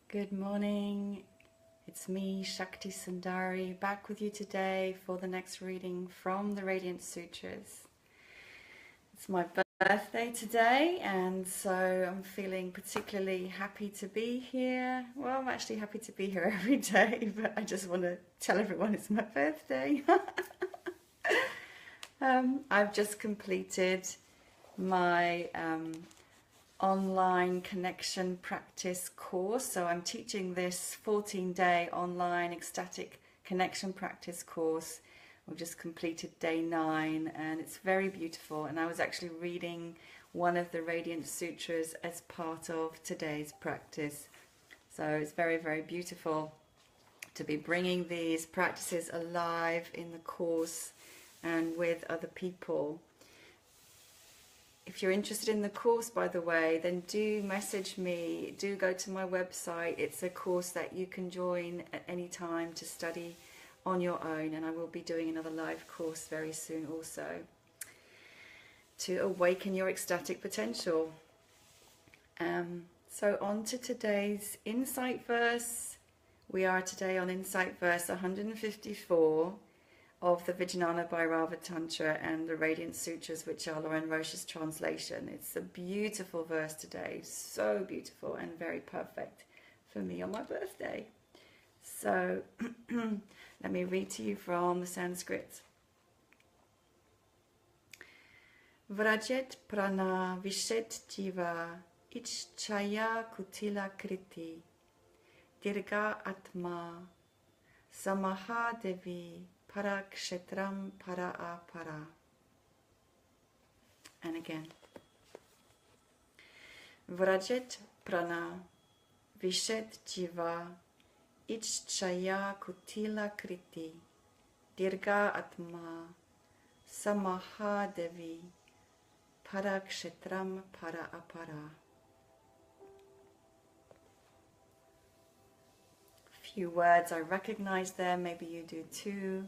Good morning. It's me, Shakti Sundari, back with you today for the next reading from the Radiance Sutras. It's my birthday today, and so I'm feeling particularly happy to be here. Well, I'm actually happy to be here every day, but I just want to tell everyone it's my birthday. I've just completed my online connection practice course. So I'm teaching this 14-day online ecstatic connection practice course. We've just completed day 9 and it's very beautiful. And I was actually reading one of the Radiance Sutras as part of today's practice. So it's very, very beautiful to be bringing these practices alive in the course and with other people. If you're interested in the course, by the way, then do message me, do go to my website. It's a course that you can join at any time to study on your own, and I will be doing another live course very soon also to awaken your ecstatic potential. So on to today's insight verse. We are today on insight verse 154 of the Vijnana Bhairava Tantra and the Radiance Sutras, which are Lauren Roche's translation. It's a beautiful verse today, so beautiful and very perfect for me on my birthday. So let me read to you from the Sanskrit. Vrajet prana vishet jiva ichchaya kutila kriti dirga atma samaha devi para kshetram para apara. And again. Vrajet prana vishet jiva ichchaya kutila kriti dirga atma samaha devi para kshetram para apara. Few words I recognize there, maybe you do too.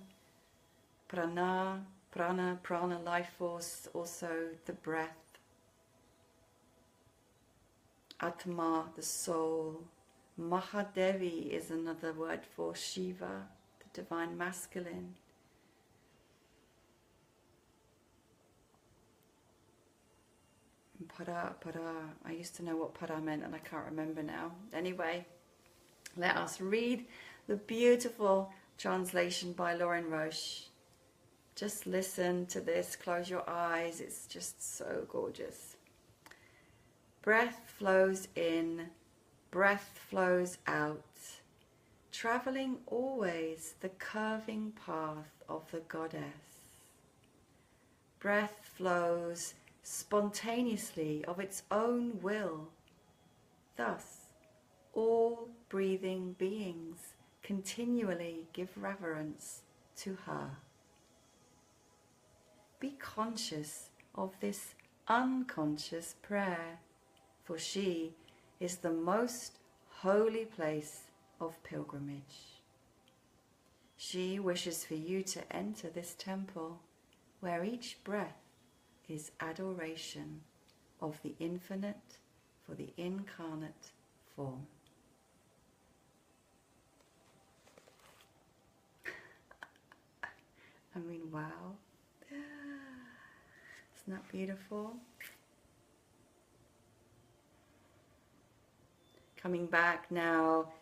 Prana, prana, life force, also the breath. Atma, the soul. Mahadevi is another word for Shiva, the divine masculine. Para, I used to know what para meant and I can't remember now. Anyway, let us read the beautiful translation by Lauren Roche. Just listen to this, close your eyes, it's just so gorgeous. Breath flows in, breath flows out, traveling always the curving path of the goddess. Breath flows spontaneously of its own will. Thus, all breathing beings continually give reverence to her. Be conscious of this unconscious prayer, for she is the most holy place of pilgrimage. She wishes for you to enter this temple where each breath is adoration of the infinite for the incarnate form. I mean, wow. Isn't that beautiful? Coming back now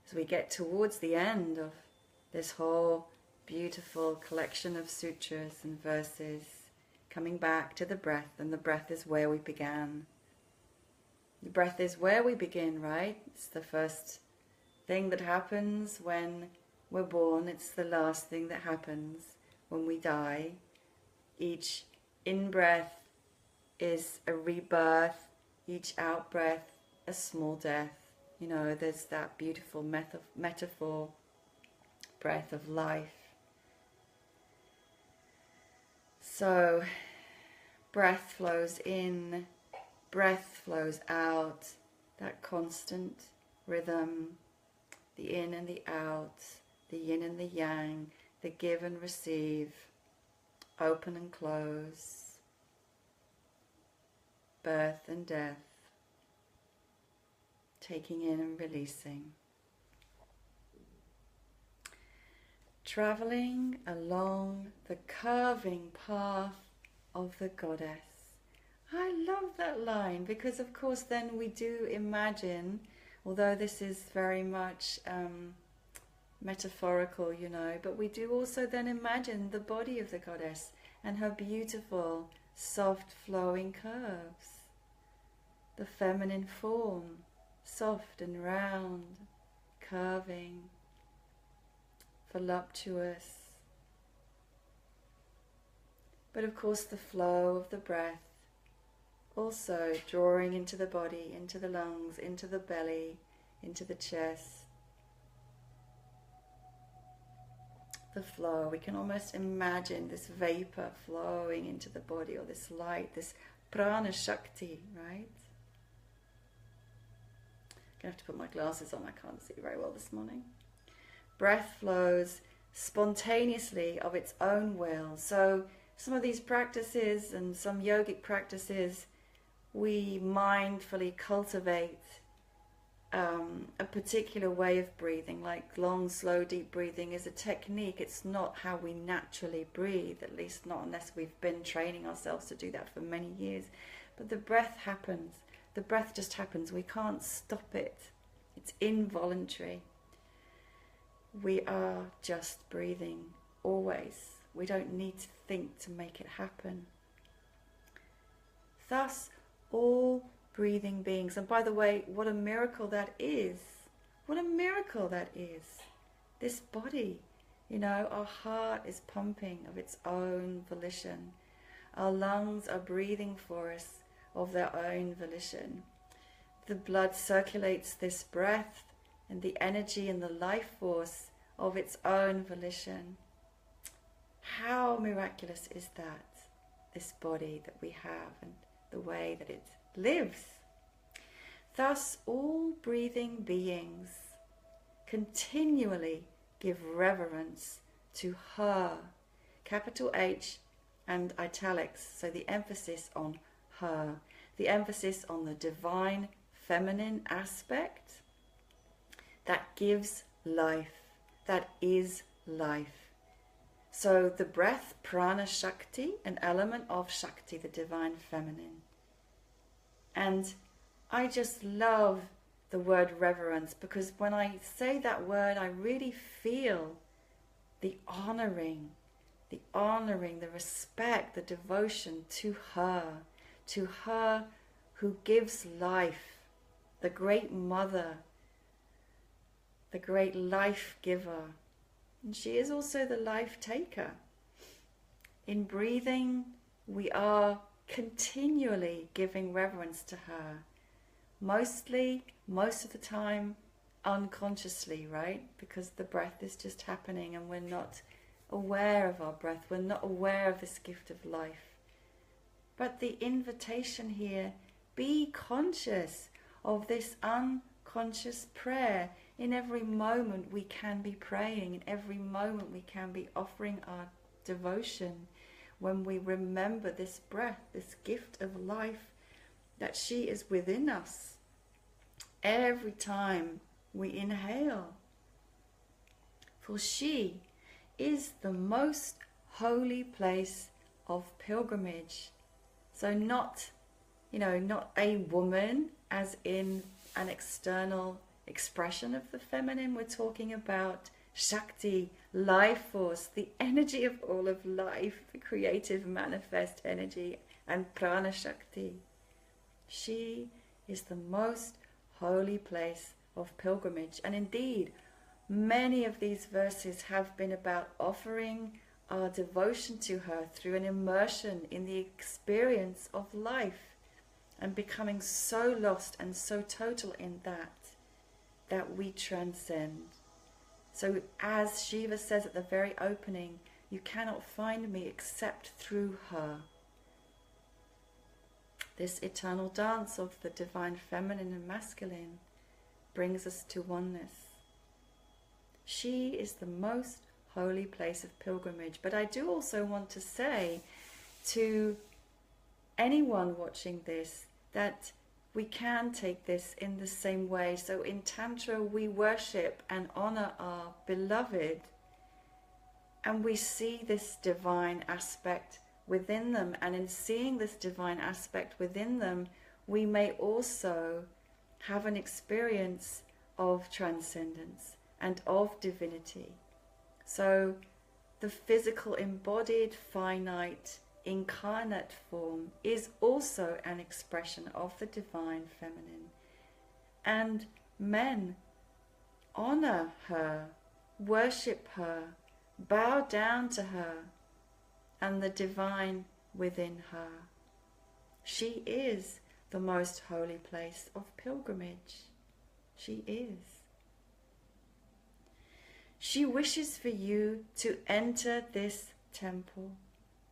as we get towards the end of this whole beautiful collection of sutras and verses, coming back to the breath, and the breath is where we began. The breath is where we begin, right? It's the first thing that happens when we're born. It's the last thing that happens when we die. Each in-breath is a rebirth, each out-breath a small death. You know, there's that beautiful metaphor, breath of life. So, breath flows in, breath flows out, that constant rhythm, the in and the out, the yin and the yang, the give and receive, open and close, birth and death. taking in and releasing. Traveling along the curving path of the goddess. I love that line because, of course, then we do imagine, although this is very much metaphorical, you know, but we do also then imagine the body of the goddess and her beautiful, soft, flowing curves. The feminine form, soft and round, curving, voluptuous. But of course the flow of the breath, also drawing into the body, into the lungs, into the belly, into the chest. The flow, we can almost imagine this vapor flowing into the body, or this light, this prana Shakti, right? I'm going to have to put my glasses on, I can't see very well this morning. Breath flows spontaneously of its own will. So some of these practices and some yogic practices, we mindfully cultivate a particular way of breathing, like long, slow, deep breathing is a technique. It's not how we naturally breathe, at least not unless we've been training ourselves to do that for many years. But the breath happens. The breath just happens. We can't stop it. It's involuntary. We are just breathing, always. We don't need to think to make it happen. Thus, all breathing beings, and by the way, what a miracle that is. What a miracle that is. This body, you know, our heart is pumping of its own volition. Our lungs are breathing for us of their own volition. The blood circulates this breath and the energy and the life force of its own volition. How miraculous is that, this body that we have and the way that it lives. Thus, all breathing beings continually give reverence to her, capital H and italics, so the emphasis on her, the emphasis on the divine feminine aspect that gives life, that is life. So the breath, prana Shakti, an element of Shakti, the divine feminine. And I just love the word reverence, because when I say that word, I really feel the honoring, the respect, the devotion to her who gives life, the great mother, the great life giver. And she is also the life taker. In breathing, we are continually giving reverence to her. Most of the time, unconsciously, right? Because the breath is just happening and we're not aware of our breath. We're not aware of this gift of life. But the invitation here, be conscious of this unconscious prayer. In every moment we can be praying. In every moment we can be offering our devotion. When we remember this breath, this gift of life, that she is within us every time we inhale. For she is the most holy place of pilgrimage. So not a woman as in an external expression of the feminine. We're talking about Shakti, life force, the energy of all of life, the creative manifest energy, and prana Shakti. She is the most holy place of pilgrimage. And indeed, many of these verses have been about offering our devotion to her through an immersion in the experience of life and becoming so lost and so total in that we transcend. So as Shiva says at the very opening, you cannot find me except through her. This eternal dance of the divine feminine and masculine brings us to oneness. She is the most holy place of pilgrimage. But I do also want to say to anyone watching this that we can take this in the same way. So in Tantra, we worship and honor our beloved, and we see this divine aspect within them. And in seeing this divine aspect within them, we may also have an experience of transcendence and of divinity. So the physical, embodied, finite, incarnate form is also an expression of the divine feminine. And men honor her, worship her, bow down to her and the divine within her. She is the most holy place of pilgrimage. She is. She wishes for you to enter this temple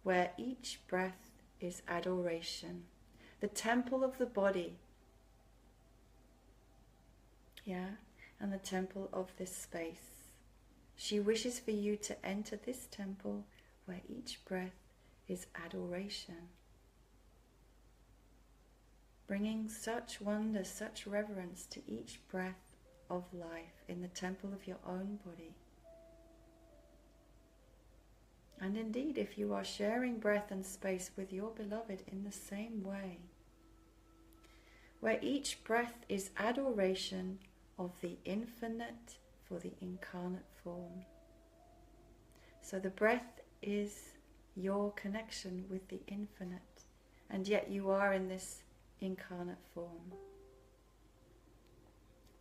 where each breath is adoration, the temple of the body, and the temple of this space. She wishes for you to enter this temple where each breath is adoration, bringing such wonder, such reverence to each breath of life in the temple of your own body. And indeed, if you are sharing breath and space with your beloved in the same way, where each breath is adoration of the infinite for the incarnate form. So the breath is your connection with the infinite, and yet you are in this incarnate form.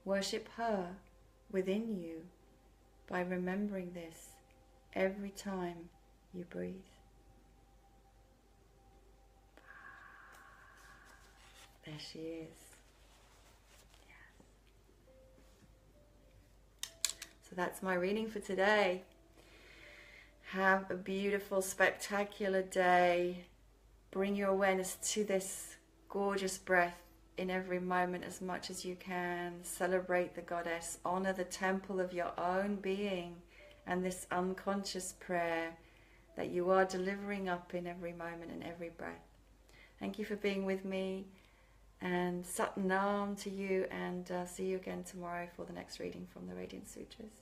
Worship her within you by remembering this every time you breathe. There she is. Yes. So that's my reading for today. Have a beautiful, spectacular day. Bring your awareness to this gorgeous breath in every moment as much as you can. Celebrate the goddess. Honor the temple of your own being and this unconscious prayer that you are delivering up in every moment and every breath. Thank you for being with me, and Sat Nam to you, and see you again tomorrow for the next reading from the Radiance Sutras.